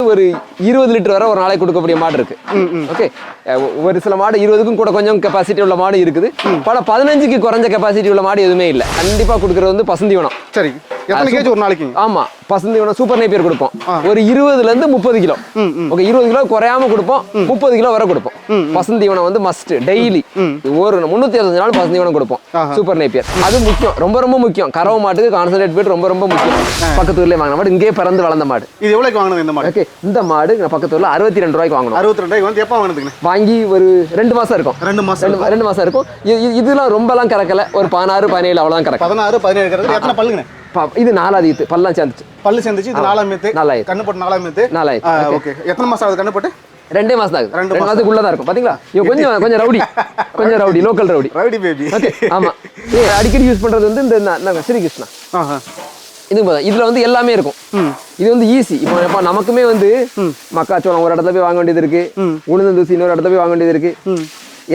ஒரு 20 லிட்டர் வரை ஒரு நாளைக்கு கொடுக்கக்கூடிய மாடு இருக்கு. ஓகே, ஒரு சில மாடு 20க்கும் கூட கொஞ்சம் கெபாசிட்டி உள்ள மாடு இருக்குது. பல 15க்கு குறைஞ்ச கெபாசிட்டி உள்ள மாடு எதுவுமே இல்லை. கண்டிப்பா கொடுக்கறது வந்து பசுந்தீவனம். சரி, எத்தனை கேஜி ஒரு நாளைக்கு? ஆமா, பசுந்தீவனம் சூப்பர் நேப்பியர் கொடுப்போம். ஒரு 20ல இருந்து 30 கிலோ. ஓகே, 20 கிலோ குறையாம கொடுப்போம், 30 கிலோ வரை கொடுப்போம். பசுந்தீவனம் வந்து மஸ்ட் டெய்லி ஒரு 365 நாள் பசுந்தீவனம் கொடுப்போம். சூப்பர் நேப்பியர் அது முக்கியம், ரொம்ப ரொம்ப முக்கியம். கறவை மாட்டுக்கு கான்சன்ட்ரேட் ஃபீட் ரொம்ப ரொம்ப முக்கியம். பக்கத்து ஊர்லயே வாங்கின மாடு, இங்கே பிறந்து வளர்ந்த மாடு. இது எவ்வளவுக்கு வாங்கினது இந்த மாடு? ஓகே, இந்த மாடு பக்கத்து ஊர்ல 62 ரூபாய்க்கு வாங்கணும். 62 ரூபாய்க்கு வந்து எப்போ வாங்கினதுங்க? வாங்கி ஒரு 2 மாசம் இருக்கும். 2 மாசம் இருக்கும். இதெல்லாம் ரொம்பலாம் கறக்கல, ஒரு 16 17 அவ்வளவுதான் கறக்கு. 16 17 கறக்கு. எத்தனை பல்லுங்க? இது 4வது ஈத்து, பல்லாம் சேர்ந்துச்சு. பல்லு சேர்ந்துச்சு. இது 4ஆம் ஈத்து. கண்ணு போட்டு 4ஆம் ஈத்து. 4 ஓகே. எத்தனை மாசம் ஆகுது கண்ணு போட்டு? 2 மாசம் தான். 2 மாசத்துக்குள்ள தான் இருக்கும். பாத்தீங்களா, கொஞ்சம் rowdy, local rowdy baby. Okay, ஆமா. அடிக்கடி யூஸ் பண்றது வந்து இந்த ஸ்ரீகிருஷ்ணா. இதுல வந்து எல்லாமே இருக்கும். இது வந்து ஈஸி. இப்போ நமக்குமே வந்து மக்காச்சோளம் ஒரு இடத்துல போய் வாங்க வேண்டியது இருக்கு, உளுந்து தூசி இன்னொரு இடத்துல போய் வாங்க வேண்டியது இருக்கு.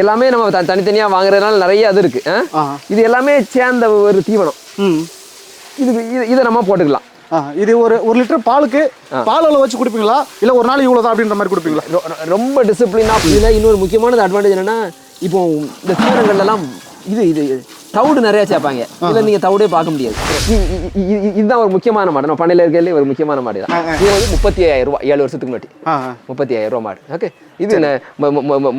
எல்லாமே நம்ம தனித்தனியா வாங்குறதுனால நிறைய அது இருக்கு. இது எல்லாமே சேர்ந்த ஒரு தீவனம். இதை நம்ம போட்டுக்கலாம். இது ஒரு லிட்டர் பாலுக்கு பால் அளவு வச்சு குடிப்பீங்களா, இல்ல ஒரு நாள் இவ்வளவுதான் அப்படின்ற மாதிரி குடிப்பீங்களா? ரொம்ப டிசிப்ளினா. இதுல இன்னொரு முக்கியமான அட்வான்டேஜ் என்னன்னா, இப்போ இந்த தீவனங்கள்ல எல்லாம் இது தவிடு நிறைய சேர்ப்பாங்க. இதுல நீங்க தவிடே பார்க்க முடியாது. இதுதான் ஒரு முக்கியமான மாடு. நம்ம பண்ணையில இருக்கிறதுல ஒரு முக்கியமான மாடு தான். இது வந்து 35,000 ரூபாய். 7 வருஷத்துக்கு முன்னாடி 35,000 ரூபாய் மாடு. ஓகே, இது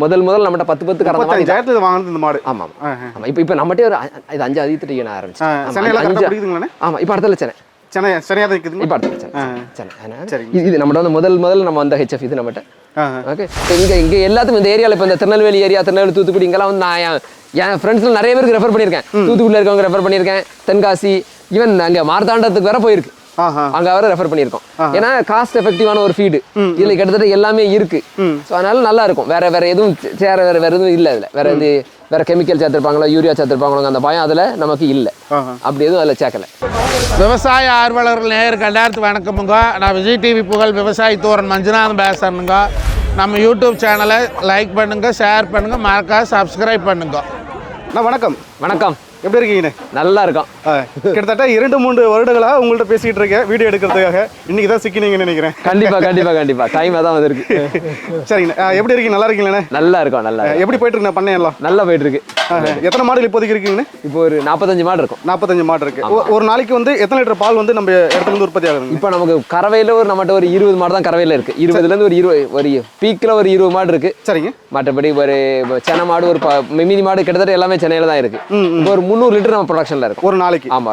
முதல் நம்மகிட்ட 10 கறந்த மாடு வாங்கினது இந்த மாடு. ஆமா ஆமா. இப்போ நம்மகிட்ட ஒரு 5 ஈத்து நான் ஆரம்பிச்சேன். ஆமா, இப்போ அடுத்த சென்னை இது நம்மகிட்ட வந்து முதல்ல நம்ம வந்த ஹெச்எஃப் இது நம்மகிட்ட. ஓகே, இங்க எல்லாத்துக்கும் இந்த ஏரியாவில் இப்போ இந்த திருநெல்வேலி ஏரியா, திருநெல்வேலி தூத்துக்குடி இங்கெல்லாம் வந்து நான் என் ஃப்ரெண்ட்ஸ்ல நிறைய பேருக்கு ரெஃபர் பண்ணியிருக்கேன். தூத்துக்குடியில் இருக்கவங்க ரெஃபர் பண்ணியிருக்கேன், தென்காசி, ஈவன் அங்கே மார்த்தாண்டத்துக்கு வேற போயிருக்கு. அங்க அவரை ரெஃபர் பண்ணியிருக்கோம். ஏன்னா காஸ்ட் எஃபெக்டிவான ஒரு ஃபீடு இதுல கிட்டத்தட்ட எல்லாமே இருக்கு. ஸோ அதனால நல்லா இருக்கும். வேற எதுவும் வேற எதுவும் இல்லை. அதுல வேற கெமிக்கல் சேர்த்திருப்பாங்களோ, யூரியா சேர்த்திருப்பாங்களோ, அந்த பயம் அதுல நமக்கு இல்லை. அப்படி எதுவும் அதில் சேர்க்கல. விவசாய ஆர்வலர்கள் நேயருக்கு எல்லாருக்கும் வணக்கமுங்க. நான் விஜய் டிவி புகழ் விவசாயி தோரன் மஞ்சுநாதன் பேசுறேனுங்க. நம்ம யூடியூப் சேனலை லைக் பண்ணுங்க, ஷேர் பண்ணுங்க, மறக்காம சப்ஸ்கிரைப் பண்ணுங்க. வணக்கம். வணக்கம், எப்படி இருக்கீங்க? நல்லா இருக்கும். கிட்டத்தட்ட 2-3 வருடங்களா உங்கள்ட்ட பேசிட்டு இருக்கேன் வீடியோ எடுக்கிறதுக்காக. இன்னைக்கு தான் சிக்கினீங்கன்னு நினைக்கிறேன். கண்டிப்பா டைம் தான் வந்திருக்கு. சரிங்கண்ணா, எப்படி இருக்கீங்க? நல்லா இருக்கீங்களா? நல்லா இருக்கும். நல்லா எப்படி போயிட்டு இருக்கு பண்ணையெல்லாம்? நல்லா போயிட்டு இருக்கு. எத்தனை மாடுகள் இப்போதைக்கு இருக்கீங்கன்னு? இப்போ ஒரு 45 மாடு இருக்கும். 45 மாடு இருக்கு. ஒரு நாளைக்கு வந்து எத்தனை லிட்டர் பால் வந்து நம்ம இடத்துல இருந்து உற்பத்தி ஆகுது? இப்போ நமக்கு கறவையில நம்மகிட்ட ஒரு 20 மாடு தான் கறவையில இருக்கு. 20ல இருந்து ஒரு பீக்ல ஒரு 20 மாடு இருக்கு. சரிங்க. மற்றபடி ஒரு சென்னை மாடு, ஒரு மினி மாடு, கிட்டத்தட்ட எல்லாமே சென்னையில தான் இருக்கு. இப்போ ஒரு 300 லிட்டர் நம்ம ப்ரொடக்ஷன்ல இருக்கு ஒரு நாளைக்கு. ஆமா,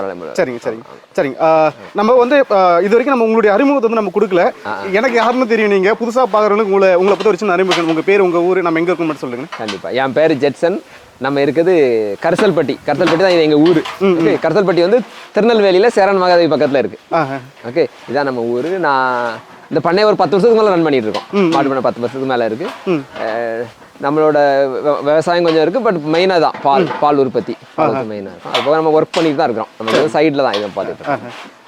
சரிங்க. நம்ம வந்து இது வரைக்கும் நம்ம உங்களுடைய அறிமுகத்தை வந்து நம்ம கொடுக்கல. எனக்கு யாருன்னு தெரியும், நீங்க புதுசா பாக்குறவங்களுக்கு உங்களை பத்தி ஒரு சின்ன அறிமுகம். உங்க பேர், உங்க ஊர், நம்ம எங்க இருக்கோம் மட்டும் சொல்லுங்க. கண்டிப்பா. என் பேரு ஜெட்சன். நம்ம இருக்குது கரிசல்பட்டி தான் எங்க ஊரு. கரிசல்பட்டி வந்து திருநெல்வேலியில சேரன் மகாதேவி பக்கத்துல இருக்கு. ஓகே, இதான் நம்ம ஊரு. நான் இந்த பண்ணைய ஒரு 10 வருஷத்துக்கு மேல ரன் பண்ணிட்டு இருக்கோம். மாடு பண்ண 10 வருஷத்துக்கு மேல இருக்கு. நம்மளோட விவசாயம் கொஞ்சம் இருக்கு, பட் மெயினா தான் பால் உற்பத்தி மெயினா இருக்கும். அது போக நம்ம ஒர்க் பண்ணிட்டு தான் இருக்கிறோம். நம்ம சைட்ல தான் இதை பார்த்துட்டு.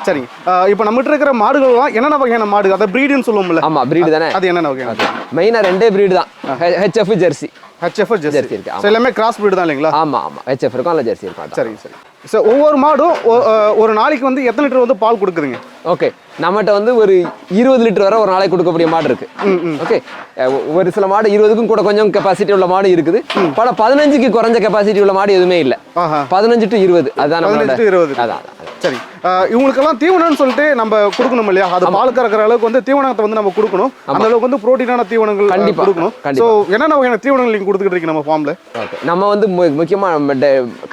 சரிங்க. இப்போ நம்மகிட்ட இருக்கிற மாடுகள் என்னென்ன வகையான மாடு? அதை பிரீடுன்னு சொல்லுவோம்ல. ஆமா, பிரீடு தானே. அது என்னென்ன வகை? மெயினா 2 பிரீடு தான். HF Jersey. ஜெர்சி இருக்கு. எல்லாமே கிராஸ் பிரீடு தான் இல்லைங்களா? ஆமா. ஹெச்எஃப் இருக்கும், அல்ல ஜெர்சி இருக்கும். சரி. சார், ஒவ்வொரு மாடும் ஒரு நாளைக்கு வந்து எத்தனை லிட்டர் வந்து பால் கொடுக்குதுங்க? ஓகே, நம்மகிட்ட வந்து ஒரு 20 லிட்டர் வரை ஒரு நாளைக்கு கொடுக்கக்கூடிய மாடு இருக்கு. ஓகே, ஒரு சில மாடு 20க்கும் கூட கொஞ்சம் கெபாசிட்டி உள்ள மாடு இருக்குது. பல 15க்கு குறைஞ்ச கெபாசிட்டி உள்ள மாடு எதுவுமே இல்லை. 15 to 20 அதான். 15 to 20. அதான். சரி, இவங்களுக்கெல்லாம் தீவனம்னு சொல்லிட்டு நம்ம கொடுக்கணும் இல்லையா? அது பால் கறக்கிற அளவுக்கு வந்து தீவனத்தை வந்து நம்ம கொடுக்கணும். அந்த அளவுக்கு வந்து புரோட்டீனான தீவனங்கள் கண்டிப்பா கொடுக்கணும். ஸோ என்னென்ன வகையான தீவனங்கள் நீங்க கொடுத்துக்கிட்டு இருக்கீங்க நம்ம ஃபார்ம்ல? ஓகே, நம்ம வந்து முக்கியமா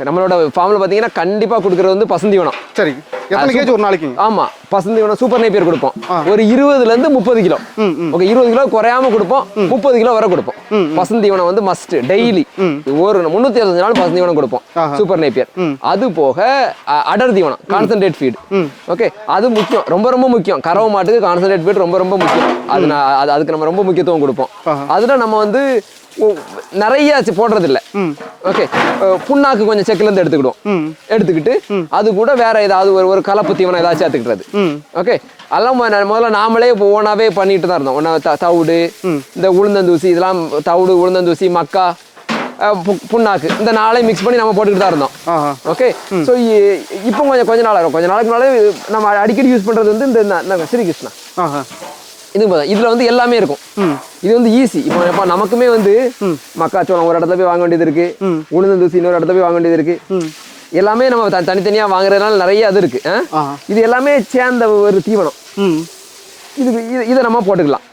நம்மளோட ஃபார்ம்ல பாத்தீங்கன்னா கண்டிப்பா கொடுக்கறது வந்து பசுந்தீவனம். சரி, எத்தனை கேஜி ஒரு நாளைக்கு? ஆமா, பசுந்தீவனம் சூப்பர் நேப்பியர் கொடுப்போம். ஒரு 20ல இருந்து 30 கிலோ. ஓகே, 20 கிலோ குறையாம கொடுப்போம், 30 கிலோ வரை கொடுப்போம். பசுந்தீவனம் வந்து மஸ்ட் டெய்லி ஒரு 365 நாள் பசுந்தீவனம் கொடுப்போம். Super Napier. அது போக அடர் தீவனம், கான்சன்ட்ரேட் ஃபீட். ஓகே, அது முக்கியம், ரொம்ப ரொம்ப முக்கியம். கறவை மாட்டுக்கு கான்சன்ட்ரேட் ஃபீட் ரொம்ப ரொம்ப முக்கியம். அதுக்கு நம்ம ரொம்ப முக்கியத்துவம் கொடுப்போம். அதுல நம்ம வந்து நிறைய போடுறது இல்ல. ஓகே, புண்ணாக்கு கொஞ்சம் செக்ல இருந்து எடுத்துக்கிட்டு அது கூட வேற ஏதாவது ஒரு கலப்பு தீவனம் ஏதாவது சேர்த்துக்கிறது. ஓகே, அதெல்லாம் முதல்ல நாமளே ஓனாவே பண்ணிட்டு தான் இருந்தோம். தவிடு, இந்த உளுந்தந்தூசி, இதெல்லாம் தவிடு, உளுந்தந்தூசி, மக்கா, புண்ணாக்கு, இந்த நாளை மிக்ஸ் பண்ணி நம்ம போட்டுக்கிட்டு தான் இருந்தோம். ஓகே, ஸோ இப்போ கொஞ்ச நாள் ஆகும். கொஞ்ச நாளைக்கு முன்னாலே நம்ம அடிக்கடி யூஸ் பண்றது வந்து இந்த ஸ்ரீகிருஷ்ணா. இது இதுல வந்து எல்லாமே இருக்கும். இது வந்து ஈஸி. இப்போ நமக்குமே வந்து மக்காச்சோளம் ஒரு இடத்துல போய் வாங்க வேண்டியது இருக்கு, உளுந்தூசி இன்னொரு இடத்துல போய் வாங்க வேண்டியது இருக்கு. எல்லாமே நம்ம தனித்தனியா வாங்குறதுனால நிறைய அது இருக்கு. இது எல்லாமே சேர்ந்த ஒரு தீவனம். இதை நம்ம போட்டுக்கலாம்.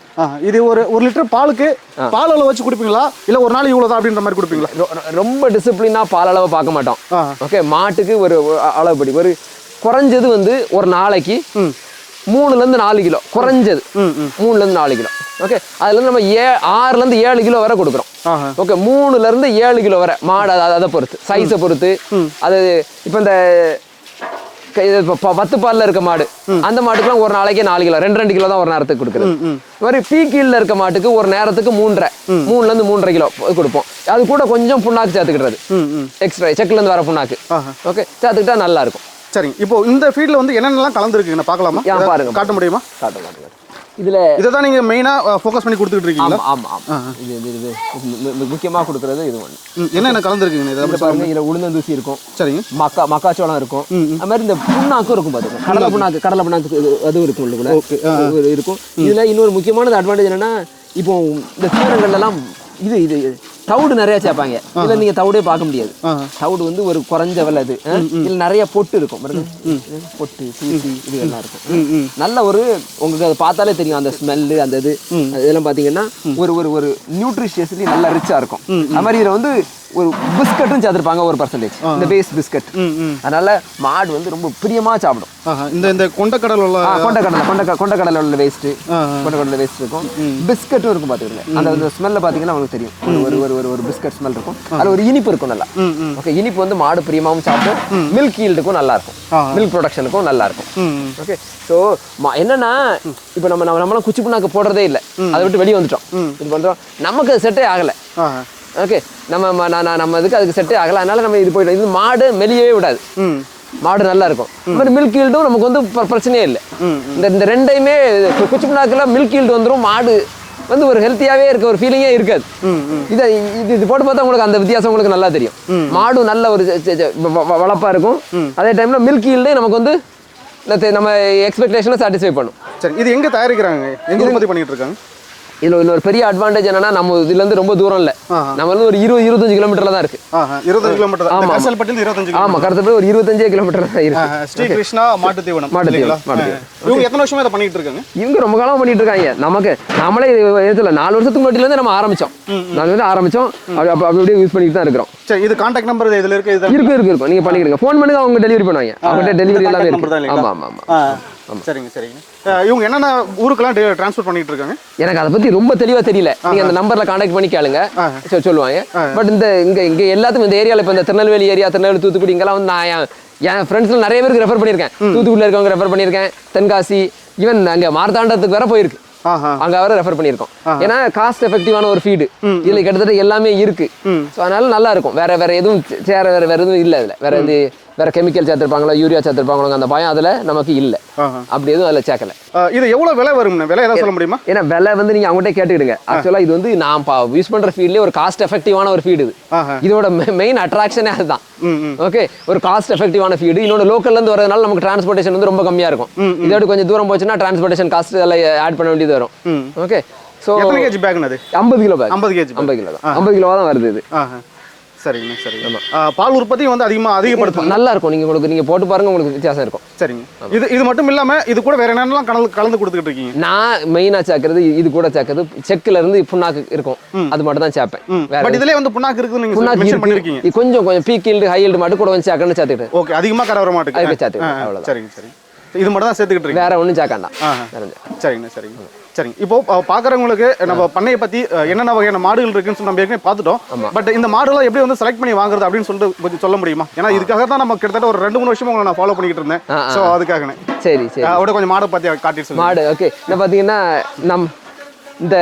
இது ஒரு லிட்டர் பாலுக்கு பால் அளவு வச்சு குடிப்பீங்களா இல்ல ஒரு நாள் இவ்வளவுதான் அப்படின்ற மாதிரி குடிப்பீங்களா? ரொம்ப டிசிப்ளினா பால் அளவை பார்க்க மாட்டோம். ஓகே, மாட்டுக்கு ஒரு அளவுப்படி ஒரு குறைஞ்சது வந்து ஒரு நாளைக்கு 3 to 4 கிலோ குறைஞ்சது. 3 to 4 கிலோ. ஓகே, அதுல இருந்து நம்ம 6 to 7 கிலோ வரை கொடுக்குறோம். ஓகே, 3 to 7 கிலோ வரை மாடு அதை பொறுத்து சைஸை பொறுத்து. அது இப்போ இந்த 10 பால்ல இருக்க மாடு அந்த மாட்டுக்குலாம் ஒரு நாளைக்கு 4 கிலோ 2 கிலோ தான் ஒரு நேரத்துக்கு கொடுக்குறது. இந்த மாதிரி பீக்கீல்ல இருக்க மாட்டுக்கு ஒரு நேரத்துக்கு 3 to 3.5 கிலோ கொடுப்போம். அது கூட கொஞ்சம் புண்ணாக்கு சேர்த்துக்கிடுறது, எக்ஸ்ட்ரா செக்ல இருந்து வர புண்ணாக்கு. ஓகே, சேர்த்துக்கிட்டா நல்லா இருக்கும். சரி, இப்போ இந்த ஃபீல்ட்ல வந்து என்னென்னலாம் கலந்துருக்குங்க பார்க்கலாமா? பாருங்க, காட்ட முடியுமா? காட்டுங்க. இதுல இதை தான் நீங்க மெயினா ஃபோக்கஸ் பண்ணி கொடுத்துட்டு இருக்கீங்களா? ஆமா. இது முக்கியமா கொடுக்கறது இது ஒன்று. என்னென்ன கலந்துருக்குங்க இதை பாருங்க. இதுல உளுந்தூசி இருக்கும். சரிங்க. மக்காச்சோளம் இருக்கும். அது மாதிரி இந்த புண்ணாக்கும் இருக்கும். பாத்துங்க, கடலை புண்ணாக்கு அதுவும் இருக்கும் உள்ளுக்குள்ள இருக்கும். இதுல இன்னொரு முக்கியமான அட்வான்டேஜ் என்னன்னா, இப்போ இந்த தீவனங்கள்ல எல்லாம் இது தவிடு நிறைய சேர்ப்பாங்க. இதுல நீங்க தவிடே பார்க்க முடியாது. தவிடு வந்து ஒரு குறைஞ்ச விலை. இது இதுல நிறைய பொட்டு இருக்கும். பொட்டு தூசி இது எல்லாம் இருக்கும். நல்ல ஒரு உங்களுக்கு அதை பார்த்தாலே தெரியும் அந்த ஸ்மெல்லு அந்த இதெல்லாம் பாத்தீங்கன்னா ஒரு நியூட்ரிஷியஸ்லி நல்ல ரிச்சா இருக்கும். அது மாதிரி இதுல வந்து ஒரு பிஸ்கட்டும் சேர்த்துருப்பாங்க 1%. இந்த பேஸ் பிஸ்கட். அதனால மாடு வந்து ரொம்ப பிரியமா சாப்பிடும். இந்த கொண்டக்கடலை உள்ள வேஸ்ட் இருக்கும். பிஸ்கட்டும் இருக்கும். பாத்துக்கோங்க, அந்த ஸ்மெல்ல பாத்தீங்கன்னா உங்களுக்கு தெரியும். ஒரு பிஸ்கட் ஸ்மெல் இருக்கும். அதுல ஒரு இனிப்பு இருக்கும் நல்லா. ஓகே, இனிப்பு வந்து மாடு பிரியமாவும் சாப்பிடும். மில்க் ஈல்டுக்கும் நல்லா இருக்கும். மில்க் ப்ரொடக்ஷனுக்கும் நல்லா இருக்கும். ஓகே, ஸோ என்னன்னா இப்போ நம்மளும் குச்சி புண்ணாக்கு போடுறதே இல்லை. அதை விட்டு வெளியே வந்துட்டோம். இது பண்றோம், நமக்கு அது செட்டே ஆகலை. ஓகே, நம்ம அதுக்கு செட்டே ஆகலை. அதனால நம்ம இது போயிட்டோம். இது மாடு மெலியவே விடாது. மாடு நல்லா இருக்கும். இந்த மாதிரி மில்க் ஈல்டும் நமக்கு வந்து பிரச்சனையே இல்லை. இந்த ரெண்டையுமே குச்சி புண்ணாக்குல மில்க் ஈல்டு வந்துடும். மாடு வந்து ஒரு ஹெல்த்தியாவே இருக்க ஒரு ஃபீலிங்கே இருக்காது. இது போட்டு பார்த்தா உங்களுக்கு அந்த வித்தியாசம் உங்களுக்கு நல்லா தெரியும். மாடும் நல்ல ஒரு வளப்பா இருக்கும். அதே டைம்ல மில்க் ஈல்டே நமக்கு வந்து நம்ம எக்ஸ்பெக்டேஷனை சாட்டிஸ்ஃபை பண்ணும். சரி, இது எங்க தயாரிக்கிறாங்க, எங்க உற்பத்தி பண்ணிட்டு இருக்காங்க? இதுல இன்னொரு பெரிய அட்வான்டேஜ் என்னன்னா, நம்ம இதுல இருந்து ரொம்ப தூரம் இல்ல. நம்ம வந்து ஒரு 20-25 கிலோமீட்டர்ல தான் இருக்கு. 25 கிலோமீட்டர். ஆமா, கரசல்பட்டில 25. ஆமா, கரசல்பட்டி ஒரு 25 கிலோமீட்டர் தான் இருக்கு. ஸ்ரீ கிருஷ்ணா மாட்டு தீவனம். இவங்க எத்தனை வருஷமா இதை பண்ணிட்டு இருக்காங்க? இவங்க ரொம்ப காலமா பண்ணிட்டு இருக்காங்க. நம்மளே இதுல 4 வருஷத்துக்கு முன்னாடில இருந்து நம்ம ஆரம்பிச்சோம். அப்படியே யூஸ் பண்ணிட்டு தான் இருக்கிறோம். சரி, இது கான்டாக்ட் நம்பர் இதுல இருக்கு. இருக்கு. நீங்க பண்ணிக்கிடுங்க. ஃபோன் பண்ணுங்க, அவங்க டெலிவரி பண்ணுவாங்க. அவங்க டெலிவரி எல்லாமே இருக்கு. ஆமா. சரிங்க. இவங்க என்னென்ன ஊருக்கெல்லாம் டிரான்ஸ்போர்ட் பண்ணிட்டு இருக்காங்க? எனக்கு அதை பத்தி ரொம்ப தெளிவா தெரியல. நீங்க அந்த நம்பர்ல கான்டாக்ட் பண்ணி கேளுங்க, சொல்லுவாங்க. பட் இங்க எல்லாத்துக்கும் இந்த ஏரியால இப்ப இந்த திருநெல்வேலி ஏரியா, திருநெல்வேலி, தூத்துக்குடி இங்கெல்லாம் வந்து நான் என் ஃப்ரெண்ட்ஸ்ல நிறைய பேருக்கு ரெஃபர் பண்ணியிருக்கேன். தூத்துக்குடியில் இருக்கவங்க ரெஃபர் பண்ணியிருக்கேன். தென்காசி, ஈவன் அங்க மார்த்தாண்டத்துக்கு வேற போயிருக்கு. அங்க அவரை ரெஃபர் பண்ணியிருக்கோம். ஏன்னா காஸ்ட் எஃபெக்டிவான ஒரு ஃபீடு இதுல கிட்டத்தட்ட எல்லாமே இருக்கு. அதனால நல்லா இருக்கும். வேற எதுவும் வேற எதுவும் இல்லை. இதுல வேற கெமிக்கல் சேர்த்திருப்பாங்களோ, யூரியா சேர்த்திருப்பாங்களோ, அந்த பயம் அதுல நமக்கு இல்ல. அப்படி எதுவும் அதுல சேர்க்கல. இது எவ்வளவு விலை வரும்? விலை ஏதாவது சொல்ல முடியுமா? ஏன்னா விலை வந்து நீங்க அவங்ககிட்ட கேட்டுக்கிடுங்க. ஆக்சுவலா இது வந்து நான் யூஸ் பண்ற ஃபீல்ட்லயே ஒரு காஸ்ட் எஃபெக்டிவான ஒரு ஃபீடு. இதோட மெயின் அட்ராக்ஷனே அதுதான். ஓகே, ஒரு காஸ்ட் எஃபெக்டிவான ஃபீடு. இன்னொன்று லோக்கல்ல இருந்து வரதுனால நமக்கு டிரான்ஸ்போர்டேஷன் வந்து ரொம்ப கம்மியா இருக்கும். இதோட கொஞ்சம் தூரம் போச்சுன்னா டிரான்ஸ்போர்டேஷன் காஸ்ட் எல்லாம் ஆட் பண்ண வேண்டியது வரும். ஓகே, சோ எத்தனை கேஜி பேக்னது? 50 கிலோ பேக். 50 கேஜி. 50 கிலோ தான். 50 கிலோவா தான் வருது இது. சரிங்க. பால் உற்பத்தி வந்து அதிகப்படுத்தும். நல்லா இருக்கும். நீங்க போட்டு பாருங்க, உங்களுக்கு வித்தியாசம் இருக்கும். சரிங்க. இது மட்டும் இல்லாம இது கூட வேற என்னென்னலாம் கலந்து கொடுத்துட்டு இருக்கீங்க? நான் மெயினா சேர்க்கறது இது கூட சேர்க்கறது செக்ல இருந்து புண்ணாக்கு இருக்கும். அது மட்டும் தான் சேர்ப்பேன். பட் இதுலயே வந்து புண்ணாக்கு இருக்குன்னு நீங்க மென்ஷன் பண்ணிருக்கீங்க. கொஞ்சம் பீக் ஈல்டு, ஹை ஈல்டு மட்டும் கூட வந்து சேர்க்கணும் சேர்த்துக்கிட்டு. ஓகே, அதிகமா கரை வர மாட்டேங்குது. அதுக்கு சேர்த்துக்கிட்டு அவ்வளவுதான். சரிங்க. இது மட்டும் தான் சேர்த்துக்கிட்டு இருக்கீங்க, வேற ஒண்ணும் சேர்க்காண்டா. சரிங்க. இப்போ பாக்குறவங்களுக்கு நம்ம பண்ணையை பத்தி என்னென்ன வகையான மாடுகள் இருக்குன்னு சொல்லி நம்ம ஏற்கனவே பார்த்துட்டோம். பட் இந்த மாடுலாம் எப்படி வந்து செலக்ட் பண்ணி வாங்குறது அப்படின்னு சொல்லிட்டு கொஞ்சம் சொல்ல முடியுமா? ஏன்னா இதுக்காக தான் நம்ம கிட்டத்தட்ட ஒரு 2-3 வருஷமா உங்களை நான் ஃபாலோ பண்ணிட்டு இருந்தேன். ஸோ அதுக்காக சரி அவட கொஞ்சம் மாடை பத்தி காட்டிட்டு மாடு. ஓகே, என்ன பாத்தீங்கன்னா இந்த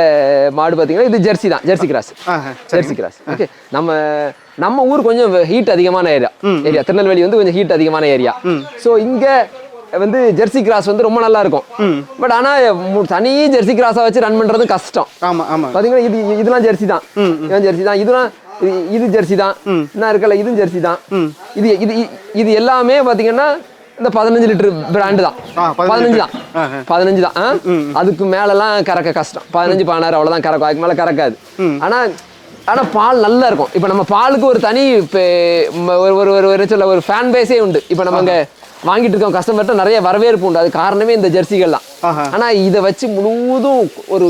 மாடு பாத்தீங்கன்னா இது ஜெர்சி தான். Jersey cross. ஓகே, நம்ம ஊர் கொஞ்சம் ஹீட் அதிகமான ஏரியா. திருநெல்வேலி வந்து கொஞ்சம் ஹீட் அதிகமான ஏரியா. ஸோ இங்க வந்து ஜெர்சி கிராஸ் வந்து ரொம்ப நல்லா இருக்கும். பட் ஆனா தனி ஜெர்சி கிராஸா வச்சு ரன் பண்றது கஷ்டம். பாத்தீங்கன்னா இதெல்லாம் ஜெர்சி தான். இது ஜெர்சி தான். என்ன இருக்கல, இதுவும் ஜெர்சி தான். இது எல்லாமே பாத்தீங்கன்னா இந்த 15 லிட்டர் பிராண்டு தான். 15 தான். 15 தான். அதுக்கு மேலலாம் கறக்க கஷ்டம். 15 16 அவ்வளவுதான் கறக்கும். அதுக்கு மேல கறக்காது. ஆனா பால் நல்லா இருக்கும். இப்ப நம்ம பாலுக்கு ஒரு தனி ஒரு ஃபேன் பேஸே உண்டு. இப்ப நம்ம இங்க வாங்கிட்டு இருக்கோம் கஸ்டமர்கிட்ட நிறைய வரவேற்பு உண்டு. அது காரணமே இந்த ஜெர்சிகள் தான். ஆனா இதை வச்சு முழுவதும் ஒரு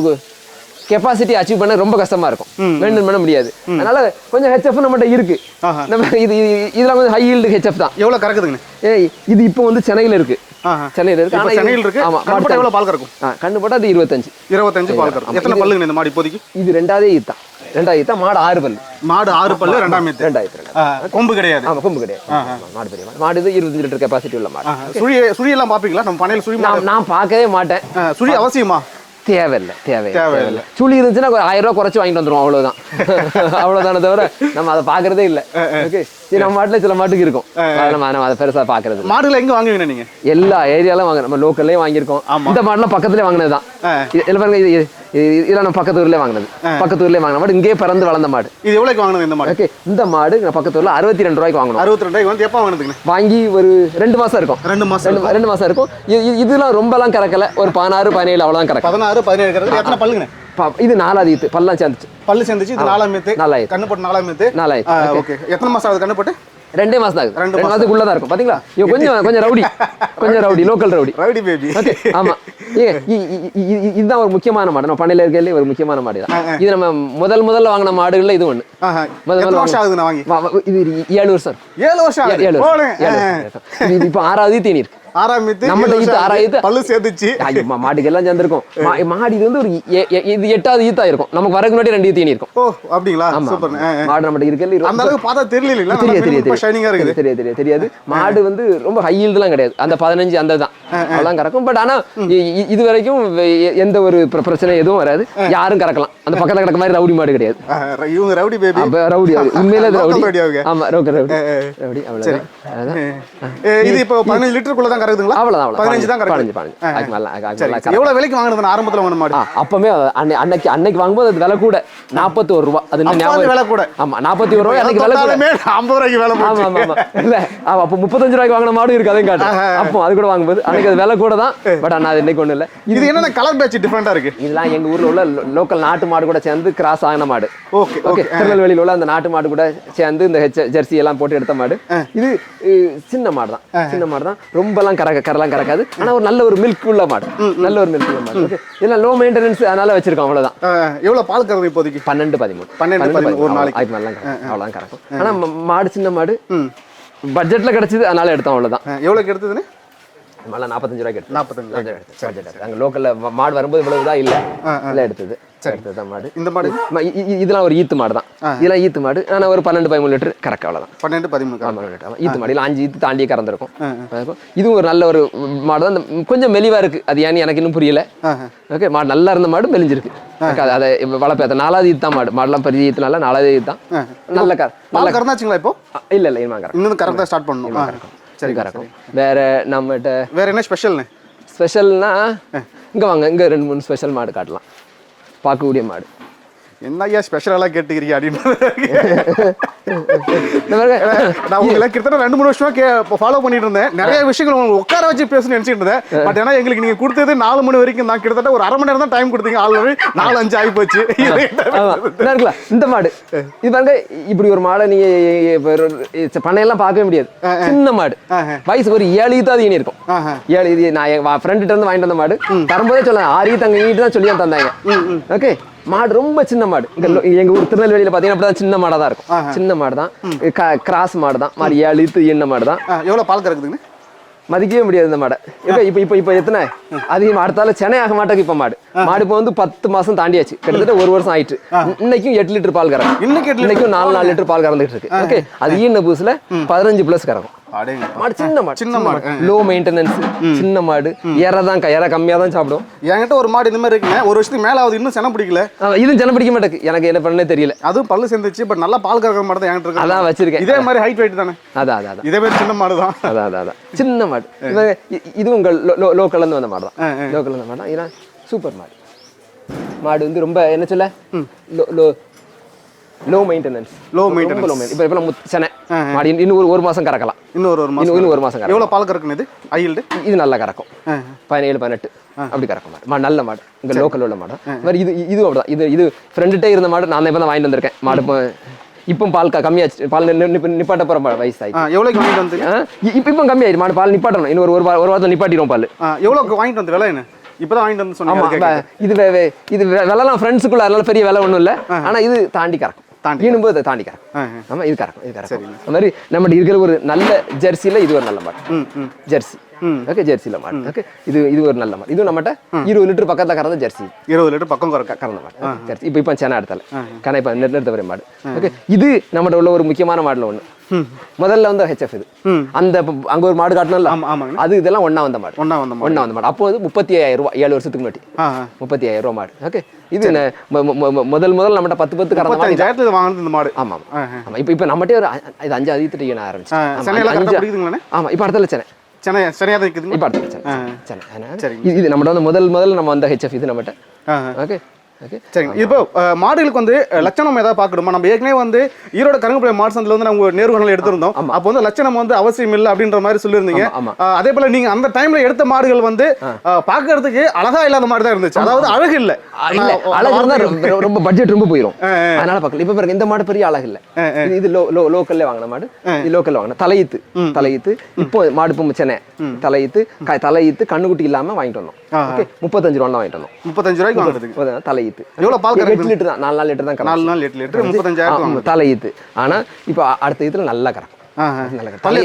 கெப்பாசிட்டி அச்சீவ் பண்ண ரொம்ப கஷ்டமா இருக்கும். மெயின்டைன் பண்ண முடியாது. அதனால கொஞ்சம் ஹெச்எஃப் நம்மகிட்ட இருக்கு. நம்ம இதெல்லாம் கொஞ்சம் ஹை ஈல்டு ஹெச்எஃப் தான். எவ்வளவு கறக்குதுங்க? இது இப்போ வந்து சென்னையில இருக்கு. சென்னையில இருக்கு. ஆனா சென்னையில இருக்கு. ஆமா. கண்ணு எவ்வளவு பால் கறக்கும்? கண்ணு போட்டா அது 25 பால் கறக்கும். எத்தனை பல்லுங்க இந்த மாடு இப்போதைக்கு? இது ரெண்டாவது ஈத்தா. மாடு 6 பல்லு. மாடு 6 பல்லு. ரெண்டாம் ஈத்து. கொம்பு கிடையாது. ஆமா, கொம்பு கிடையாது. மாடு பெரிய மாடு. இது 25 லிட்டர் கெப்பாசிட்டி உள்ள மாடு. சுழி எல்லாம் பாப்பீங்களா? நம்ம பண்ணையில சுழி நான் பார்க்கவே மாட்டேன். சுழி அவசியமா? தேவையில்லை. சுழி இருந்துச்சுன்னா 1000 ரூபாய் குறைச்சு வாங்கிட்டு வந்துரும். அவ்வளவுதான். அவ்வளவுதானே தவிர நம்ம அதை பாக்குறதே இல்லை. ஓகே, நம்ம மாட்டுல சில மாட்டுக்கு இருக்கும். நம்ம அதை பெருசா பாக்குறது. மாடுல எங்க வாங்குவீங்க நீங்க? எல்லா ஏரியாலும் வாங்க. நம்ம லோக்கல்லே வாங்கியிருக்கோம். இந்த மாடுலாம் பக்கத்துலேயே வாங்கினதுதான். இதெல்லாம் நம்ம பக்கத்து ஊர்லயே வாங்கினது. பக்கத்து ஊர்லயே வாங்கின மாடு. இங்கே பிறந்து வளர்ந்த மாடு. இது எவ்வளவுக்கு வாங்கினது இந்த மாடு? ஓகே, இந்த மாடு பக்கத்து ஊர்ல 62 ரூபாய்க்கு வாங்கணும். 62 ரூபாய்க்கு வந்து எப்போ வாங்கினதுங்க? வாங்கி ஒரு 2 மாசம் இருக்கும். 2 மாசம் இருக்கும். இதெல்லாம் ரொம்பலாம் கறக்கல. ஒரு 16 17 அவ்வளவுதான் கறக்கு. 16 17 கறக்கு. எத்தனை பல்லுங்க? இது 4வது ஈத்து. பல்லாம் சேர்ந்துச்சு. பல்லு சேர்ந்துச்சு. இது 4ஆம் ஈத்து. கண்ணு போட்டு 4ஆம் ஈத்து. 4 ஓகே. எத்தனை மாசம் ஆகுது கண்ணு போட்டு? 2 மாசம் தான். 2 மாசத்துக்குள்ள தான் இருக்கும். பாத்தீங்களா? கொஞ்சம் ரவுடி, லோக்கல் ரவுடி பேபி. ஆமா, இதுதான் ஒரு முக்கியமான மாடு. நம்ம பண்ணையில இருக்கிறதுல ஒரு முக்கியமான மாடு தான். இது நம்ம முதல்ல வாங்கின மாடுகள்ல இது ஒண்ணு. எத்தனை வருஷம் ஆகுது நான் வாங்கி? இது 7 வருஷம். 7 வருஷம். இது இப்போ 6வது தீனி இருக்கு. 6ஆம் ஈத்து. நம்ம ஈத்து 6 ஈத்து பல்லு சேர்ந்துச்சு. மாட்டுக்கு எல்லாம் சேர்ந்திருக்கும். மாடு இது வந்து ஒரு இது 8வது ஈத்தா இருக்கும். நமக்கு வரக்கு முன்னாடி 2 ஈத்து இருக்கும். ஓ, அப்படிங்களா? சூப்பர். மாடு நம்ம இருக்கிறதுல அந்த அளவுக்கு பார்த்தா தெரியல. தெரியாது. மாடு வந்து ரொம்ப ஹை ஈல்டுலாம் கிடையாது. அந்த 15 அந்த தான் அதெல்லாம் கறக்கும். பட் ஆனா இது வரைக்கும் எந்த ஒரு பிரச்சனை எதுவும் வராது. யாரும் கறக்கலாம். அந்த பக்கத்துல கிடக்க மாதிரி ரவுடி மாடு கிடையாது. இவங்க ரவுடி பேபி. ரவுடி உண்மையிலே ரவுடி. ஆமா, ரவுடி. அவ்வளவுதான். இது இப்போ 15 லிட்டருக்குள்ள தான் கறக்குதுங்களா? அவ்வளவுதான். 15 தான் கறக்குது. 15. எவ்வளவு விலைக்கு வாங்குனது? ஆரம்பத்துல வாங்குன மாடு. அப்பமே அன்னைக்கு வாங்கும்போது அது விலை கூட 41 ரூபாய். அது ஞாபகம் விலை கூட. ஆமா, 41 ரூபாய். அன்னைக்கு விலை கூட 50 ரூபாய்க்கு விலை. ஆமா. இல்ல, அப்ப 35 ரூபாய்க்கு வாங்கின மாடு இருக்கு. அதையும் காட்டு. அப்போ அது கூட வாங்கும்போது அன்னைக்கு அது விலை கூட தான். பட் ஆனா அது இன்னைக்கு ஒண்ணு இல்ல. இது என்ன கலர் பேட்ச் டிஃபரெண்டா இருக்கு? இதெல்லாம் எங்க ஊர்ல உள்ள லோக்கல் நாட்டு மாடு கூட சேர்ந்து கிராஸ் ஆகின மாடு. ஓகே. திருநெல்வேலியில உள்ள அந்த நாட்டு மாடு கூட சேர்ந்து இந்த ஜெர்சி எல்லாம் போட்டு எடுத்த மாடு. இது சின்ன மாடு தான். ரொம்பலாம் கறக்காது. ஆனா ஒரு நல்ல ஒரு மில்க் உள்ள மாடு. இதெல்லாம் லோ மெயின்டெனன்ஸ், அதனால வச்சிருக்கோம். அவ்வளவுதான். எவ்வளவு பால் கறக்குது இப்போதைக்கு? 12 13 ஒரு நாளைக்கு. அவ்வளவுதான் கறக்கும். ஆனா மாடு சின்ன மாடு பட்ஜெட்ல கிடைச்சது, அதனால எடுத்தோம். அவ்வளவுதான். எவ்வளவு எடுத்ததுன்னு? 45 ரூபாய்க்கு எடுத்து. 45 ரூபாய்க்கு அங்க லோக்கல்ல மாடு வரும்போது இவ்வளவுதான் இல்ல எடுத்தது. மாடு இந்த மாடு இதெல்லாம் ஒரு ஈத்து மாடு தான். இதெல்லாம் ஈத்து மாடு. ஆனா ஒரு 12 13 லிட்டர் கறக்க. அவ்வளவுதான். 12 13 லிட்டர் ஈத்து மாடு. 5 ஈத்து தாண்டியே கறந்துருக்கும். இதுவும் ஒரு நல்ல ஒரு மாடு தான். கொஞ்சம் மெலிவா இருக்கு. அது ஏன்னு எனக்கு இன்னும் புரியல. ஓகே, மாடு நல்லா இருந்த மாடு மெலிஞ்சிருக்கு. அதை வளர்ப்பேன். 4வது ஈத்து தான் மாடு. மாடுலாம் பெரிய ஈத்துனால 4வது ஈத்து தான். நல்ல நல்ல கறந்தாச்சுங்களா இப்போ? இல்ல இன்னும் கறக்க ஸ்டார்ட் பண்ணணும். சரி, கறக்கும். வேற நம்மகிட்ட வேற என்ன ஸ்பெஷல்னா இங்க வாங்க. இங்க 2 3 ஸ்பெஷல் மாடு காட்டலாம். பார்க்கக்கூடிய மாடு. என்ன ஐயா ஸ்பெஷலா கேட்டுக்கிறீங்க அப்படின்னு நான் உங்களை கிட்டத்தட்ட 2-3 வருஷமா ஃபாலோ பண்ணிட்டு இருந்தேன். நிறைய விஷயங்கள் உங்களுக்கு உட்கார வச்சு பேசணும்னு நினைச்சிட்டு இருந்தேன். பட் ஏன்னா எங்களுக்கு நீங்க கொடுத்தது 4 மணி வரைக்கும் தான். கிட்டத்தட்ட ஒரு அரை மணி நேரம் தான் டைம் கொடுத்தீங்க. ஆல்ரெடி 4-5 ஆகி போச்சு. இந்த மாடு இது பாருங்க. இப்படி ஒரு மாடை நீங்க பண்ணையெல்லாம் பார்க்கவே முடியாது. சின்ன மாடு. வயசு ஒரு 7 ஈத்து அது இருக்கும். 7 இது நான் என் ஃப்ரெண்ட்கிட்ட இருந்து வாங்கிட்டு வந்த மாடு. தரும்போதே சொல்ல 6 ஈத்து அங்க ஈட்டு தான் சொல்லி தந்தாங்க. ஓகே, மாடு ரொம்ப சின்ன மாடு. எங்க ஊர் திருநெல்வேலியில பாத்தீங்கன்னா அப்படிதான் சின்ன மாடா தான் இருக்கும். சின்ன மாடு தான். கிராஸ் மாடு தான். மாதிரி 7 ஈத்து என்ன மாடு தான். எவ்வளவு பால் கறக்குதுங்க? மதிக்கவே முடியாது இந்த மாடை. இப்ப எத்தனை அதிகம் அடுத்தால சென்னை ஆக மாட்டேங்க. இப்ப மாடு இப்போ வந்து 10 மாசம் தாண்டியாச்சு. கிட்டத்தட்ட 1 வருஷம் ஆயிட்டு. இன்னைக்கும் 8 லிட்டர் பால் கறக்கும். இன்னைக்கும் 4 லிட்டர் பால் கறந்துட்டு இருக்கு. ஓகே, அது ஈன புதுசுல 15 பிளஸ் கறக்கும். மாடு சின்ன மாடு. Low maintenance. சின்ன மாடு. இற கம்மியா தான் சாப்பிடும். என்கிட்ட ஒரு மாடு இந்த மாதிரி இருக்குங்க. 1 வருஷத்துக்கு மேல ஆகுது. இன்னும் சென பிடிக்கல. இதுவும் சென பிடிக்க மாட்டேங்குது. எனக்கு என்ன பண்ணே தெரியல. அதுவும் பல்லு சேர்ந்துச்சு. பட் நல்லா பால் கறக்கிற மாடு தான் என்கிட்ட இருக்கு. அதான் வச்சிருக்கேன். இதே மாதிரி ஹைட் வெயிட் தானே? அதான் இதே மாதிரி சின்ன மாடு தான். அதான் சின்ன மாடு. இது உங்க லோக்கல்ல இருந்து வந்த மாடு தான். லோக்கல்ல இருந்து மாடு தான். ஏன்னா சூப்பர் மாடு. மாடு வந்து ரொம்ப என்ன சொல்ல லோ மெயின்டெனன்ஸ் இப்போ இப்போ சென்னை மாடு இன்னும் ஒரு மாசம் கறக்கலாம். இன்னும் ஒரு மாசம் கறக்கலாம். எவ்வளவு பால் கறக்குது இது ஐல்டு? இது நல்லா கறக்கும். 17 18 அப்படி கறக்கும் மாடு. நல்ல மாடு, இங்க லோக்கல் உள்ள மாடு. மாதிரி இது அப்படிதான். இது ஃப்ரெண்டுகிட்டே இருந்த மாடு நான் இப்போ தான் வாங்கிட்டு வந்திருக்கேன். மாடு இப்போ பால் கம்மியாச்சு. பால் நிப்பாட்ட போகிற வயசு ஆயிடுச்சு. எவ்வளோக்கு வாங்கிட்டு வந்து? இப்போ கம்மியாயிடுச்சு மாடு. பால் நிப்பாட்டணும். இன்னும் ஒரு வாரத்தில் நிப்பாட்டிடும் பால். எவ்வளோக்கு வாங்கிட்டு வந்து விலை என்ன? இப்போதான் வாங்கிட்டு வந்து சொன்னாங்க. இது விலைலாம் ஃப்ரெண்ட்ஸுக்குள்ள அதனால பெரிய விலை ஒன்றும் இல்லை. ஆனால் இது தாண்டி கறக்கும். ஈனும்போது தாண்டி கறக்கும். ஆமா இது கறக்கும். அது மாதிரி நம்மகிட்ட இருக்கிற ஒரு நல்ல ஜெர்சியில் இது ஒரு நல்ல மாடு. ஜெர்சி ஓகே, ஜெர்சியில் மாடு. ஓகே, இது ஒரு நல்ல மாடு. இது நம்மகிட்ட 20 லிட்டர் பக்கத்தில் கறந்த ஜெர்சி. 20 லிட்டர் பக்கம் கறந்த மாடு ஜெர்சி. இப்போ சென்னை எடுத்தால கண்ணை இப்போ நிறுத்த வர மாடு. ஓகே, இது நம்மகிட்ட உள்ள ஒரு முக்கியமான மாடுல ஒன்று. முதல்ல வந்து ஹெச்எஃப். இது அந்த அங்க ஒரு மாடு காட்டணும்ல, அது இதெல்லாம் ஒண்ணா வந்த மாடு. ஒண்ணா வந்த மாடு. அப்போ 35,000 ரூபாய் 7 வருஷத்துக்கு முன்னாடி 35,000 ரூபாய் மாடு. ஓகே, இது முதல் நம்மகிட்ட 10 கறந்த மாடு வாங்கினது இந்த மாடு. ஆமா ஆமா. இப்போ நம்மகிட்ட ஒரு 5 அதிகத்துட்டு ஈன ஆரம்பிச்சு. ஆமா, இப்போ அடுத்த சென்னை இது நம்மகிட்ட வந்து முதல்ல நம்ம வந்த ஹெச்எஃப் இது நம்மகிட்ட. ஓகே ஓகே, சரிங்க. இப்போ மாடுகளுக்கு வந்து லட்சணம் ஏதாவது பார்க்கணுமா? நம்ம ஏற்கனவே வந்து ஈரோடு கருங்கப்பள்ளி மாடு சந்தையில் வந்து நம்ம நேர்காணல் எடுத்திருந்தோம். அப்போ வந்து லட்சணம் வந்து அவசியம் இல்லை அப்படின்ற மாதிரி சொல்லியிருந்தீங்க. அதே போல நீங்க அந்த டைம்ல எடுத்த மாடுகள் வந்து பார்க்கறதுக்கு அழகா இல்லாத மாதிரி தான் இருந்துச்சு. அதாவது அழகு இல்லை. அழகு இருந்தா ரொம்ப பட்ஜெட் ரொம்ப போயிடும். அதனால பார்க்கல. இப்போ பாருங்க, இந்த மாடு பெரிய அழகு இல்லை. இது லோக்கல்ல வாங்கின மாடு. இது லோக்கல்ல வாங்கின தலையீத்து. இப்போ மாடு இப்போ சென்னை தலையீத்து கண்ணுக்குட்டி இல்லாம வாங்கிட்டு வந்தோம். 35 ரூபா வாங்கிட்டு வந்தோம். 35 ரூபாய்க்கு வாங்குறதுக்கு தலையீத்து எவ்வளவு பால்? 8 லிட்டர் தான். 4 லிட்டர் தான். 4 லிட்டர் 35,000 தலையீத்து. ஆனா இப்போ அடுத்த இதுல நல்லா கறக்கும். பல்லு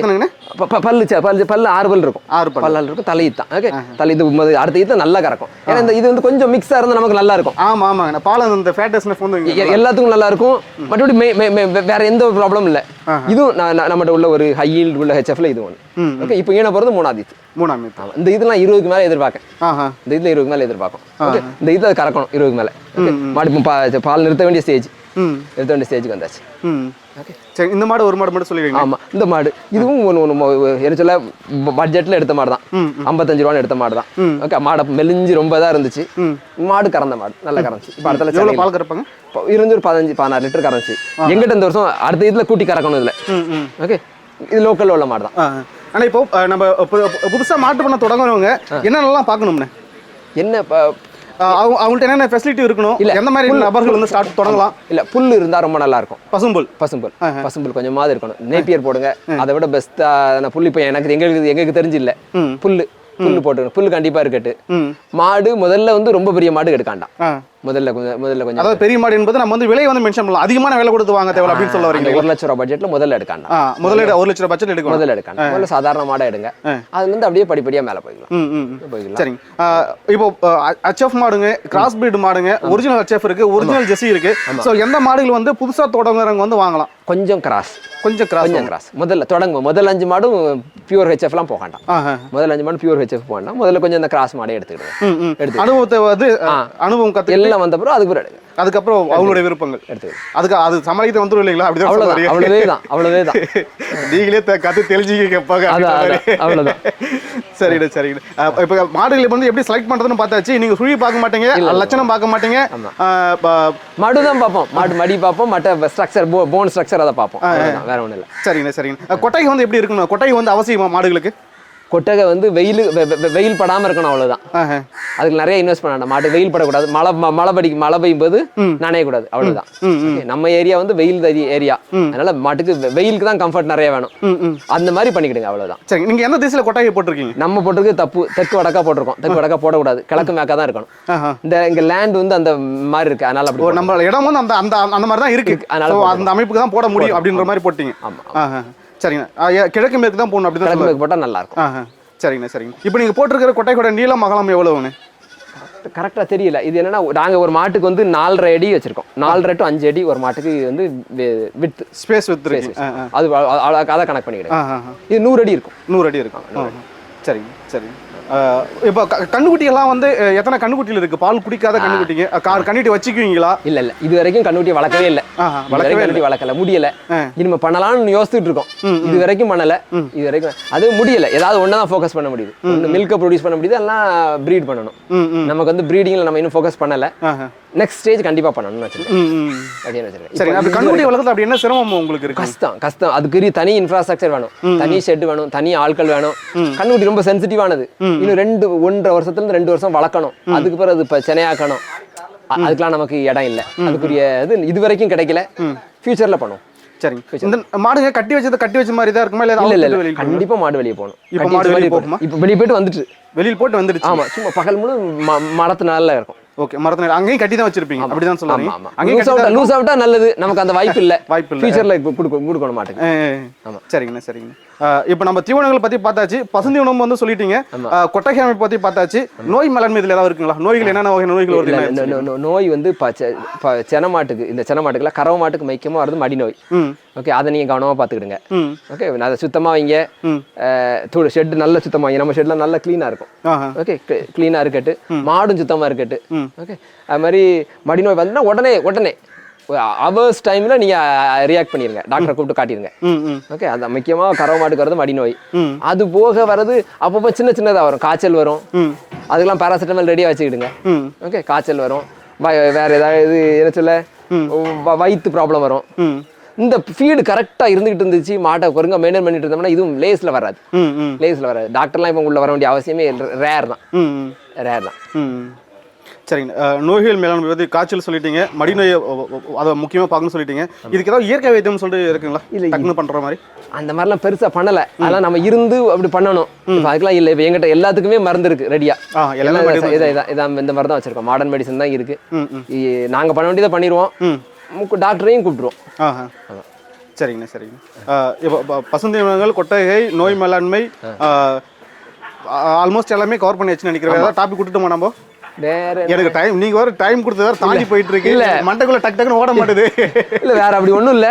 6 பல் இருக்கும். 6 பல் இருக்கும். தலையீத்து. ஓகே, தலையீத்து அடுத்த இதுல நல்லா கறக்கும். ஏன்னா இது வந்து கொஞ்சம் மிக்ஸா இருந்தா நமக்கு நல்லா இருக்கும். ஆமா ஆமா, பால் அந்த ஃபேட்டஸ்னஸ் வந்து எல்லாத்துக்கும் நல்லா இருக்கும். மற்றபடி வேற எந்த ப்ராப்ளம் இல்ல. இதுவும் நம்மகிட்ட உள்ள ஒரு ஹை ஈல்ட் உள்ள ஹெச்எஃப்ல இது ஒன்று. ஓகே, இப்போ ஈன போறது 3ஆவது. இந்த இதெல்லாம் 20க்கு மேல எதிர்பார்க்கேன். இந்த இதுல 20க்கு மேல எதிர்பார்க்கும். இந்த இதுல கறக்கணும் 20க்கு மேல. மாடு பால் நிறுத்த வேண்டிய ஸ்டேஜுக்கு வந்தாச்சு. சரி, இந்த மாடு ஒரு மாடு மட்டும் சொல்லிடுங்க. ஆமா, இந்த மாடு இதுவும் என்ன சொல்ல பட்ஜெட்ல எடுத்த மாடு தான். 55 ரூபான்னு எடுத்த மாடு தான். ஓகே, மாடு மெலிஞ்சு ரொம்ப தான் இருந்துச்சு. மாடு கறந்த மாடு நல்லா கறந்துச்சு. இப்போ அடுத்த பால் கறப்பாங்க இருந்து ஒரு 15-16 லிட்டர் கறந்துச்சு. எங்கிட்ட இந்த வருஷம் அடுத்த இதுல கூட்டி கறக்கணும் இதுல. ஓகே, இது லோக்கல்ல உள்ள மாடு தான். ஆனா இப்போ நம்ம புதுசா மாட்டு பண்ண தொடங்குறவங்க என்னென்னலாம் பார்க்கணும்னு? என்ன அவங்கள்ட்ட என்னென்ன ஃபெசிலிட்டி இருக்கணும்? எந்த மாதிரி நபர்கள் வந்து ஸ்டார்ட் தொடங்கலாம்? இல்ல, புல் இருந்தா ரொம்ப நல்லா இருக்கும். பசும்புல் கொஞ்சமாவது இருக்கணும். நேப்பியர் போடுங்க. அதை விட பெஸ்ட்டான புல் இப்போ எங்களுக்கு தெரிஞ்சு இல்ல. புல்லு போட்டுக்கணும். புல்லு கண்டிப்பா இருக்கட்டு. மாடு முதல்ல வந்து ரொம்ப பெரிய மாடு எடுக்காண்டாம். முதல்ல கொஞ்சம் அதாவது பெரிய மாடு என்பது நம்ம வந்து விலை வந்து மென்ஷன் பண்ணலாம். அதிகமான விலை கொடுத்து வாங்க தேவை அப்படின்னு சொல்ல வரீங்க. 1 லட்சம் ரூபாய் பட்ஜெட்ல முதல்ல எடுக்காண்டாம். 1 லட்சம் ரூபாய் பட்ஜெட் எடுக்கணும். முதல்ல எடுக்காண்டாம். முதல்ல சாதாரண மாடா எடுங்க. அதுல இருந்து அப்படியே படிப்படியா மேல போய்க்கலாம். சரிங்க. இப்போ HF மாடுங்க, கிராஸ் பிரீட் மாடுங்க, ஒரிஜினல் HF இருக்கு, ஒரிஜினல் ஜெர்சி இருக்கு. சோ எந்த மாடுகள் வந்து புதுசா தொடங்குறவங்க வந்து வாங்கலாம்? கொஞ்சம் கிராஸ். முதல்ல தொடங்கும். முதல் 5 மாடும் பியூர் ஹெச்எஃப் எல்லாம் போகாண்டாம். முதல் 5 மாடு பியூர் ஹெச்எஃப் போகாண்டாம். முதல்ல கொஞ்சம் இந்த கிராஸ் மாடே எடுத்துக்கிடுங்க. அனுபவத்தை வந்து அனுபவம் கத்து எல்லாம் வந்த பிறகு அதுக்கப்புறம் அவங்களுடைய விருப்பங்கள் அதுக்கு அது சமாளிக்க வந்துடும் இல்லைங்களா? அப்படிதான். அவ்வளவுதான். நீங்களே கத்து தெரிஞ்சுக்க கேட்பாங்க. அவ்வளவுதான். சரிடா. இப்ப மாடுகளை வந்து எப்படி செலக்ட் பண்றதுன்னு பார்த்தாச்சு. நீங்க சுழி பார்க்க மாட்டீங்க, லட்சணம் பார்க்க மாட்டீங்க, மடுதான் பார்ப்போம். மாடு மடி பார்ப்போம், மற்ற ஸ்ட்ரக்சர், போன் ஸ்ட்ரக்சர் அதை பார்ப்போம். வேற ஒன்றும் இல்லை. சரிங்க. கொட்டகை வந்து எப்படி இருக்கணும்? கொட்டகை வந்து அவசியமா மாடுகளுக்கு? கொட்டகை வந்து வெயில் படாம இருக்கணும், அவ்வளவுதான். அதுக்கு நிறைய இன்வெஸ்ட் பண்ண மாட்டு. வெயில் படக்கூடாது. மழை பெய்யும் போது நனையக்கூடாது, அவ்வளவுதான். நம்ம ஏரியா வந்து வெயில் ஏரியா, அதனால மாட்டுக்கு வெயிலுக்கு தான் கம்ஃபர்ட் நிறைய வேணும். அந்த மாதிரி பண்ணிக்கிடுங்க, அவ்வளவுதான். சரி, நீங்க எந்த திசையில கொட்டகை போட்டிருக்கீங்க? நம்ம போட்டிருக்கு தப்பு. தெற்கு வடக்கா போட்டிருக்கோம். தெற்கு வடக்கா போடக்கூடாது, கிழக்கு மேக்கா தான் இருக்கணும். இங்க லேண்ட் வந்து அந்த மாதிரி இருக்கு, அதனால அப்படி நம்ம இடம் வந்து அந்த மாதிரி தான் இருக்கு. அதனால அந்த அமைப்புக்கு தான் போட முடியும் அப்படின்ற மாதிரி போட்டீங்க. ஆமா. சரிங்க. கிழக்கு மேற்கு தான் போடணும். அப்படி கிழக்கு மேற்கு போட்டா நல்லா இருக்கும். சரிங்க. இப்போ நீங்க போட்டிருக்கிற கொட்டையோட நீளம் அகலம் எவ்வளவுங்க? கரெக்டா தெரியல. இது என்னன்னா, நாங்க ஒரு மாட்டுக்கு வந்து 4.5 அடி வச்சிருக்கோம். 4.5 to 5 அடி ஒரு மாட்டுக்கு வந்து வித் ஸ்பேஸ் வித் அது அதை கனெக்ட் பண்ணிக்கிடுங்க. இது 100 அடி இருக்கும். 100 அடி இருக்கும். சரிங்க. இப்போ கண்ணுக்குட்டிகள்லாம் வந்து எத்தனை கண்ணுக்குட்டிகள் இருக்கு? பால் குடிக்காத கண்ணுக்குட்டிங்க கண்ணுக்குட்டி வச்சுக்குவீங்களா? இல்ல இது வரைக்கும் கண்ணுக்குட்டி வளர்க்கவே இல்லை. வளர்க்கல, முடியல. இனிமே பண்ணலாம்னு யோசிச்சுட்டு இருக்கோம். இது வரைக்கும் பண்ணல. இது வரைக்கும் அது முடியல. ஏதாவது ஒன்னதான் ஃபோக்கஸ் பண்ண முடியுது. மில்க ப்ரொடியூஸ் பண்ண முடியுது, எல்லாம் ப்ரீட் பண்ணணும். நமக்கு வந்து ப்ரீடிங்ல நம்ம இன்னும் ஃபோக்கஸ் பண்ணல. நெக்ஸ்ட் ஸ்டேஜ் கண்டிப்பாக பண்ணணும்னு வச்சுருக்கேன் அப்படின்னு வச்சுருக்கேன். சரி, அப்படி கண்ணுக்குட்டி வளர்க்குறது அப்படி என்ன சிரமம் உங்களுக்கு இருக்கு? கஷ்டம் அதுக்கு தனி இன்ஃப்ராஸ்ட்ரக்சர் வேணும், தனி ஷெட் வேணும், தனி ஆட்கள் வேணும். கண்ணுக்குட்டி ரொம்ப சென்சிட்டிவானது. இன்னும் 1.5 வருஷத்துல 2 வருஷம் வளர்க்கணும். அதுக்கு பிறகு அது இப்போ சென்னையாக்கணும். அதுக்கெல்லாம் நமக்கு இடம் இல்லை. அதுக்குரிய இது வரைக்கும் கிடைக்கல. ஃபியூச்சர்ல பண்ணுவோம். சரிங்க. இந்த மாடுங்க கட்டி வச்ச மாதிரி தான் இருக்குமா? இல்ல கண்டிப்பா மாடு வெளியே போகணும். இப்போ மாடு வெளியே போகுமா? இப்போ வெளியே போயிட்டு வந்துட்டு வெளியில் போட்டு வந்துடுச்சு. ஆமா, சும்மா பகல் முழு மரத்து நாள்ல இருக்கும். ஓகே, மரத்து அங்கேயும் கட்டி தான் வச்சிருப்பீங்க, அப்படிதான் சொல்றீங்க? அங்கேயும் லூஸ் அவுட்டா நல்லது, நமக்கு அந்த வாய்ப்பு இல்ல. ஃபியூச்சர்ல கொடுக்கணும் மாட்டுக்கு. ஆமா, சரிங்கண்ணா சரிங்கண்ணா. இப்போ நம்ம தீவனங்கள் பத்தி பார்த்தாச்சு, பசுந்தீவனம் வந்து சொல்லிட்டீங்க, கொட்டகை அமைப்பு பத்தி பார்த்தாச்சு. நோய் மேலாண்மை இதுல ஏதாவது இருக்குங்களா? நோய்கள் என்னென்ன வகை நோய்கள் வருது? நோய் வந்து சென மாட்டுக்கு, இந்த சென மாட்டுக்குல கறவை மாட்டுக்கு மைக்கமா வருது மடி நோய். ஓகே, அதை நீங்க கவனமா பாத்துக்கிடுங்க. ஓகே, அதை சுத்தமா வைங்க. ஷெட் நல்ல சுத்தமா வைங்க. நம்ம ஷெட்ல நல்லா கிளீனா இருக்கும். ஓகே, கிளீனா இருக்கட்டு, மாடும் சுத்தமா இருக்கட்டு. ஓகே, அது மாதிரி மடி நோய் வந்துன்னா உடனே அவர்ஸ் டைம்ல நீங்க ரியாக்ட் பண்ணிருங்க, டாக்டரை கூப்பிட்டு காட்டிருங்க. ஓகே, அந்த முக்கியமா கறவை மாட்டுக்கு வரது மடி நோய். அது போக வரது அப்பப்போ சின்னதா வரும், காய்ச்சல் வரும். அதுக்கெல்லாம் பேராசிட்டமால் ரெடியா வச்சுக்கிடுங்க. ஓகே, காய்ச்சல் வரும். வேற ஏதாவது என்ன சொல்ல, வயிற்று ப்ராப்ளம் வரும். இந்த ஃபீடு கரெக்டா இருந்துகிட்டு மாட்டை ஒருங்க மெயின்டைன் பண்ணிட்டு இருந்தோம்னா இதுவும் லேஸ்ல வராது. டாக்டர்லாம் இப்போ உள்ள வர வேண்டிய அவசியமே ரேர் தான். சரிங்க. நோய்கள் மேலாண்மை பற்றி காய்ச்சல் சொல்லிட்டீங்க, மடி நோயை அதை முக்கியமாக பார்க்கணும்னு சொல்லிட்டீங்க. இதுக்கு ஏதாவது இயற்கை வைத்தியம் சொல்லிட்டு இருக்குங்களா? இல்லை, டக்குன்னு பண்ணுற மாதிரி அந்த மாதிரிலாம் பெருசாக பண்ணலை. அதெல்லாம் நம்ம இருந்து அப்படி பண்ணணும். அதுக்கெல்லாம் இல்லை. இப்போ எங்கிட்ட எல்லாத்துக்குமே மருந்து இருக்கு ரெடியா. இதான் இந்த மாதிரி தான் வச்சிருக்கோம். மாடர்ன் மெடிசன் தான் இருக்கு. நாங்கள் பண்ண வேண்டியதை பண்ணிடுவோம், டாக்டரையும் கூப்பிட்டுருவோம். சரிங்கண்ணா சரிங்கண்ணா. இப்போ பசுந்தீவனங்கள், கொட்டகை, நோய் மேலாண்மை ஆல்மோஸ்ட் எல்லாமே கவர் பண்ணி வச்சுன்னு நினைக்கிறேன். ஏதாவது டாபிக் கொடுத்துட்டோமா நம்ம? எனக்கு டைம், நீங்க வர டைம் கொடுத்து வேற தாண்டி போயிட்டு இருக்கு. இல்ல மண்டைக்குள்ள டக்குன்னு ஓட மாட்டேது. இல்ல வேற அப்படி ஒண்ணும் இல்ல.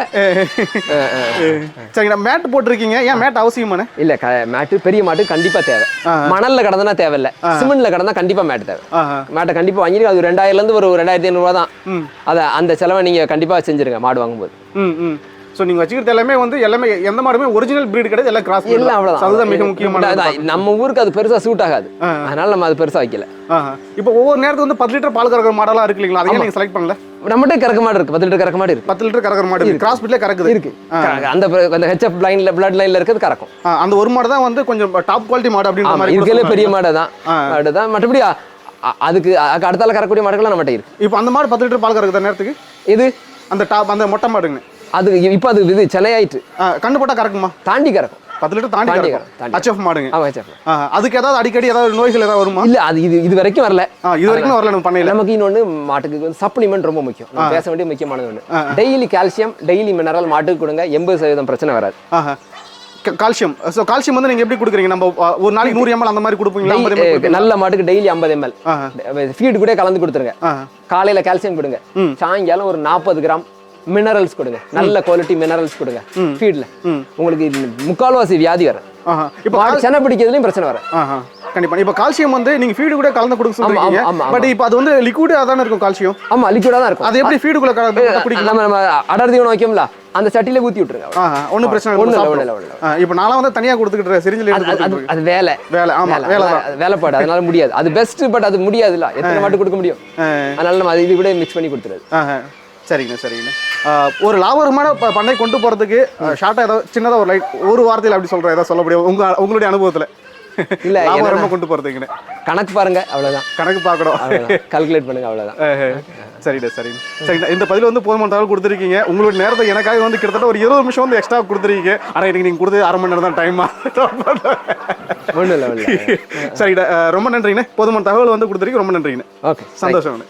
சரிங்க, மேட் போட்டிருக்கீங்க, ஏன் மேட் அவசியமான? இல்ல, மேட் பெரிய மாட்டு கண்டிப்பா தேவை. மணல்ல கடந்தா தேவையில்ல, சிமெண்ட்ல கடந்தா கண்டிப்பா மேட் தேவை. மேட்டை கண்டிப்பா வாங்கிருங்க. அது 2000ல இருந்து ஒரு 2500 ரூபா தான். அந்த செலவை நீங்க கண்டிப்பா செஞ்சிருங்க மாடு வாங்கும்போது. ஸோ நீங்கள் வச்சுக்கிறது எல்லாமே எந்த மாடுமே ஒரிஜினல் பிரீடு கிடையாது, எல்லாம் கிராஸ். எல்லாம் அவ்வளோதான். அதுதான் மிக முக்கியமானது. நம்ம ஊருக்கு அது பெருசாக சூட் ஆகாது, அதனால நம்ம அது பெருசாக வைக்கல. இப்போ ஒவ்வொரு நேரத்துக்கு வந்து 10 லிட்டர் பால் கறக்கிற மாடெல்லாம் இருக்கு இல்லைங்களா? அதையும் நீங்கள் செலக்ட் பண்ணல? நம்மகிட்ட கறக்க மாடு இருக்கு, 10 லிட்டர் கறக்க மாடு இருக்கு. 10 லிட்டர் கறக்கிற மாடு இருக்கு, கிராஸ் பிட்ல கறக்குது இருக்கு. அந்த ஹெச்எஃப் லைன்ல பிளட் லைன்ல இருக்கிறது கறக்கும். அந்த ஒரு மாடு தான் வந்து கொஞ்சம் டாப் குவாலிட்டி மாடு அப்படின்ற மாதிரி இருக்கல. பெரிய மாடு தான். மற்றபடி அதுக்கு அடுத்தால கறக்கூடிய மாடுகள்லாம் நம்மகிட்ட இருக்கு. இப்போ அந்த மாடு 10 லிட்டர் பால் கறக்குற நேரத்துக்கு இது அந்த டாப் அந்த மொட்டை மாடுங்க, அது இப்போ அது இது சென்னை ஆயிட்டு கண்ணு போட்டா கறக்குமா? தாண்டி கறக்கும். 10 லிட்டர் தாண்டி கறக்கும். ஹெச்எஃப் மாடுங்க. அதுக்கு ஏதாவது அடிக்கடி ஏதாவது நோய்கள் ஏதாவது வருமா? இல்ல, அது இது வரைக்கும் வரல. இது வரைக்கும் வரல நம்ம பண்ணையில. நமக்கு இன்னொன்னு, மாட்டுக்கு சப்ளிமெண்ட் ரொம்ப முக்கியம். நம்ம பேச வேண்டிய முக்கியமானது ஒன்று, டெய்லி கால்சியம், டெய்லி மினரல் மாட்டுக்கு கொடுங்க. 80% பிரச்சனை வராது. கால்சியம். ஸோ கால்சியம் வந்து நீங்க எப்படி கொடுக்குறீங்க? நம்ம ஒரு நாளைக்கு 100 ml அந்த மாதிரி கொடுப்பீங்களா? நல்ல மாட்டுக்கு டெய்லி 50 ml ஃபீட் கூட கலந்து கொடுத்துருங்க. காலையில கால்சியம் கொடுங்க, சாயங்காலம் ஒரு 40 கிராம் மினரல்ஸ் கொடுங்க. நல்ல குவாலிட்டி மினரல்ஸ் கொடுங்க ஃபீட்ல. உங்களுக்கு முக்கால்வாசி வியாதி வர, இப்போ சென்னை பிடிக்கிறதுலயும் பிரச்சனை வர. கண்டிப்பா. இப்போ கால்சியம் வந்து நீங்க ஃபீடு கூட கலந்து கொடுக்க சொல்றீங்க, பட் இப்போ அது வந்து லிக்விடா தான் இருக்கும் கால்சியம். ஆமா, லிக்விடா தான் இருக்கும். அது எப்படி ஃபீடுக்குள்ள கலந்து குடிக்கலாம்? நம்ம அடர் தீவனம் வைக்கோம்ல, அந்த சட்டில ஊத்தி விட்டுருங்க. ஒன்றும் பிரச்சனை இல்லை. இப்போ நான்லாம் வந்து தனியா கொடுத்துக்கிட்டு சிரிஞ்சில அது வேலை. ஆமா, வேலைப்பாடு, அதனால முடியாது. அது பெஸ்ட், பட் அது முடியாதுல்ல. எத்தனை மாட்டு கொடுக்க முடியும்? அதனால நம்ம இது கூட மிக்ஸ் பண்ணி கொடுத்துறது. சரிங்கண்ணா. ஒரு லாபகரமான பண்ணை கொண்டு போறதுக்கு ஷார்ட்டா ஏதாவது சின்னதா ஒரு வார்த்தையில் அப்படி சொல்றேன், ஏதாவது சொல்ல முடியும் உங்களுடைய அனுபவத்துல? இல்ல, லாபகரமா கொண்டு போறதுக்குன்னு கணக்கு பாருங்க, அவ்வளவுதான். கணக்கு பார்க்கணும், கால்குலேட் பண்ணுங்க, அவ்வளவுதான். சரிண்ணா. இந்த பதில் வந்து போதுமான தகவல் கொடுத்துருக்கீங்க. உங்களுடைய நேரத்தை எனக்காக வந்து கிட்டத்தட்ட ஒரு 20 நிமிஷம் வந்து எக்ஸ்ட்ரா கொடுத்துருக்கீங்க. ஆனா எனக்கு நீங்க கொடுத்து 1/2 மணி நேரம் தான் டைமா. ஒன்றும் இல்லை. சரிண்ணா, ரொம்ப நன்றிங்கண்ணா. போதுமான தகவல் வந்து கொடுத்துருக்கீங்க, ரொம்ப நன்றிங்கண்ணா. ஓகே, சந்தோஷம்.